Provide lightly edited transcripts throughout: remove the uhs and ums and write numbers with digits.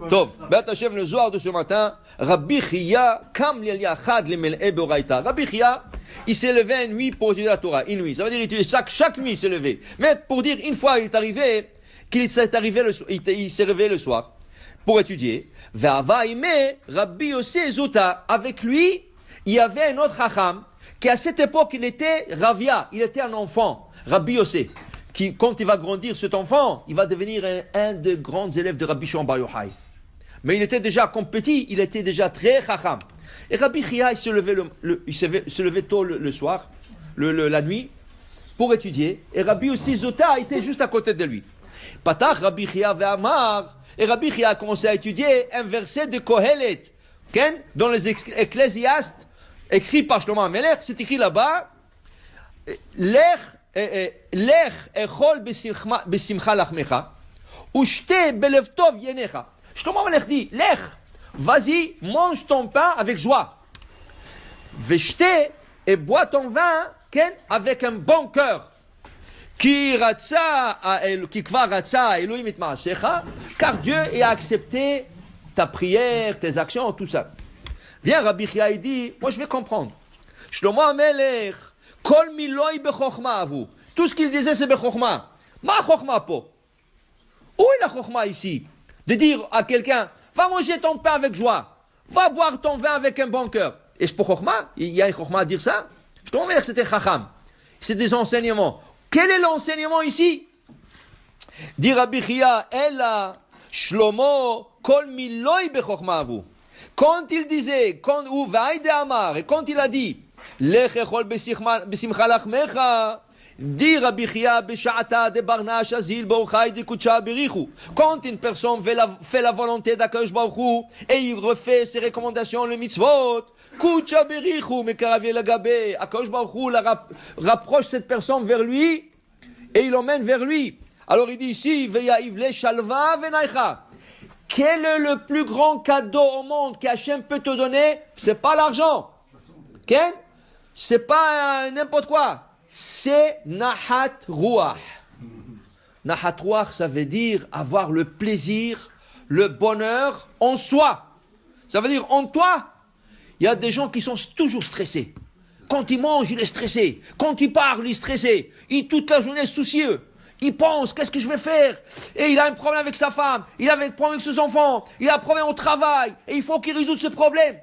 Tov, Be'at Hashem, le Zohar de ce matin, Rabbi Chia, Kam Liachad le Mel'e Beoraita. Rabbi Chia, il s'est levé une nuit pour étudier la Torah, une nuit. Ça veut dire qu'il chaque nuit il s'est levé. Mais pour dire, une fois il s'est réveillé le soir pour étudier. Ve'ava ime Rabbi Yossi Zota. Avec lui, il y avait un autre Chacham, qui à cette époque, il était Ravia, il était un enfant, Rabbi Yossi. Qui, quand il va grandir, cet enfant, il va devenir un des grands élèves de Rabbi Shimon Bar Yochai. Mais il était déjà, comme petit, il était déjà très chacham. Et Rabbi Chia, il se levait tôt le soir, la nuit, pour étudier. Et Rabbi aussi Zota était juste à côté de lui. Patach Rabbi Chia ve'amar. Et Rabbi Chia a commencé à étudier un verset de Kohelet. Dans les Ecclésiastes, écrit par Shlomo HaMelech, c'est écrit là-bas, Lech echol besimcha lachmecha, ushte belev tov yenecha. Shlomo HaMelech dit, Lech, vas-y, mange ton pain avec joie. Veshte, et bois ton vin, avec un bon cœur. Ki kvar ratza Elohim et maasecha, car Dieu a accepté ta prière, tes actions, tout ça. Viens, Rabbi Chia, il dit, moi je vais comprendre. Shlomo HaMelech, Kol miloi bechokma avu. Tout ce qu'il disait, c'est bechokma. Ma chokma po. Où est la chokma ici? De dire à quelqu'un, va manger ton pain avec joie. Va boire ton vin avec un bon cœur. Est-ce pour chokma? Il y a une chokma à dire ça? Je te remercie, c'était chacham. C'est des enseignements. Quel est l'enseignement ici? Dit Rabbi Chia, Ella, Shlomo, Kol miloi bechokma avu. Quand il disait, ou Vaïde Amar, et quand il a dit, Lech echol besimcha lachmecha, dit Rabbi Chia, Besha'ata de barnash azil b'orchai de kutsha berichu. Quand une personne fait la volonté d'Akadosh Baruch Hu, et il refait ses recommandations, le mitzvot, kutsha berichu, mekarav lagabe, Akadosh Baruch Hu rapproche cette personne vers lui, et il l'emmène vers lui. Alors il dit ici, Ve'ya'iv le shalva ve'naicha. Quel est le plus grand cadeau au monde qu'Hachem peut te donner? C'est pas l'argent. Ken? C'est pas n'importe quoi. C'est Nahat Ruach. Nahat Ruach, ça veut dire avoir le plaisir, le bonheur en soi. Ça veut dire en toi. Il y a des gens qui sont toujours stressés. Quand il mange, il est stressé. Quand il parle, il est stressé. Il toute la journée soucieux. Il pense, qu'est-ce que je vais faire? Et il a un problème avec sa femme, il a un problème avec ses enfants, il a un problème au travail, et il faut qu'il résout ce problème.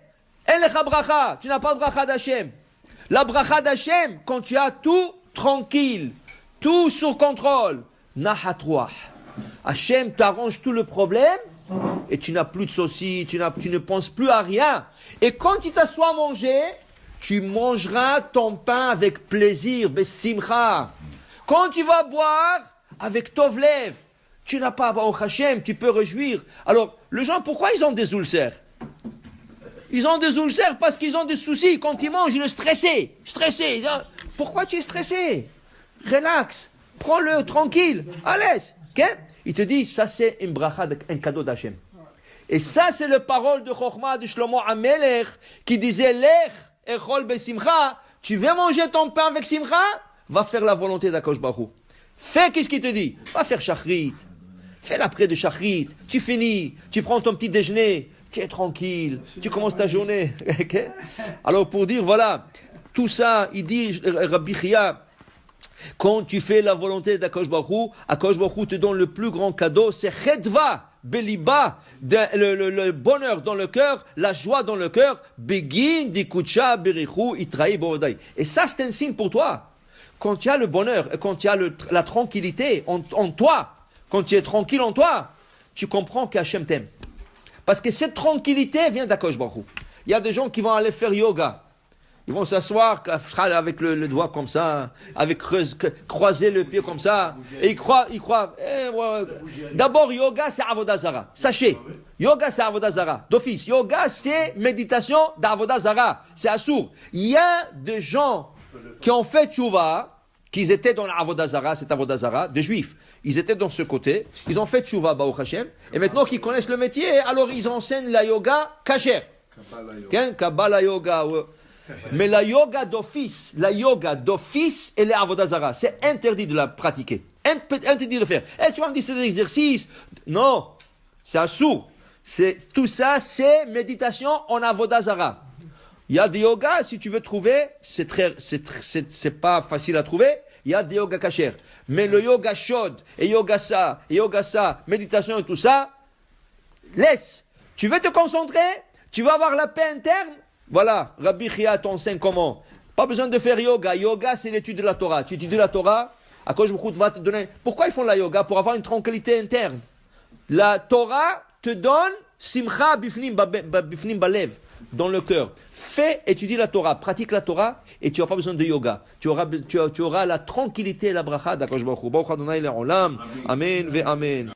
Elecha bracha, tu n'as pas de bracha d'Hachem. La bracha d'Hachem, quand tu as tout tranquille, tout sous contrôle, nahat ruach. Hachem t'arrange tout le problème, et tu n'as plus de soucis, tu ne penses plus à rien. Et quand tu t'assois à manger, tu mangeras ton pain avec plaisir, besimcha. Quand tu vas boire avec Tovlev, tu n'as pas au Hachem, tu peux réjouir. Alors, les gens, pourquoi ils ont des ulcères? Ils ont des ulcères parce qu'ils ont des soucis. Quand ils mangent, ils sont stressés. Stressés. Pourquoi tu es stressé? Relax. Prends-le tranquille. À l'aise. Okay? Il te dit, ça c'est une bracha, un cadeau d'Hachem. Et ça c'est la parole de Chochma de Shlomo HaMelech qui disait, Lech echol besimcha. Tu veux manger ton pain avec simcha? Va faire la volonté d'Akadosh Baruch Hu. Fais qu'est-ce qu'il te dit. Va faire shachrit. Fais l'après de shachrit. Tu finis. Tu prends ton petit déjeuner. Tu es tranquille. Tu commences ta journée. Okay? Alors pour dire, voilà, tout ça, il dit, Rabbi Chia, quand tu fais la volonté d'Akadosh Baruch Hu te donne le plus grand cadeau, c'est chedva. Beliba, le bonheur dans le cœur, la joie dans le cœur, begin dikucha berichu itraï borodai. Et ça, c'est un signe pour toi. Quand tu as le bonheur et quand tu as la tranquillité en toi, quand tu es tranquille en toi, tu comprends qu'Hachem t'aime. Parce que cette tranquillité vient d'Akadosh Baruch Hu. Il y a des gens qui vont aller faire yoga. Ils vont s'asseoir avec le doigt comme ça, avec croiser le pied comme ça, et ils croient. D'abord, yoga, c'est Avodah Zara. Sachez, yoga, c'est Avodah Zara. D'office, yoga, c'est méditation d'Avodah Zara. C'est assour. Il y a des gens qui ont fait tchouva, qu'ils étaient dans l'Avodah Zara, c'est Avodah Zara, des juifs. Ils étaient dans ce côté, ils ont fait tchouva, Baruch Hashem, et maintenant qu'ils connaissent le métier, alors ils enseignent la yoga kasher. Kabbalah yoga. Mais la yoga d'office, elle est Avodah Zara. C'est interdit de la pratiquer. Interdit de le faire. Tu vas me dire c'est des exercices. Non, c'est assour. Tout ça, c'est méditation en avodah zara. Il y a des yogas, si tu veux trouver, c'est pas facile à trouver. Il y a des yogas kasher. Mais le yoga chaude, et yoga ça, méditation et tout ça, laisse. Tu veux te concentrer, tu vas avoir la paix interne. Voilà, Rabbi Chia t'enseigne comment. Pas besoin de faire yoga. Yoga, c'est l'étude de la Torah. Tu étudies la Torah, Akadosh Baruch Hu va te donner. Pourquoi ils font la yoga? Pour avoir une tranquillité interne. La Torah te donne simcha bifnim balev, dans le cœur. Fais, étudie la Torah, pratique la Torah, et tu n'auras pas besoin de yoga. Tu auras la tranquillité et la bracha d'Akadosh Baruch Hu. Baruch Adonai le'olam. Amen ve amen.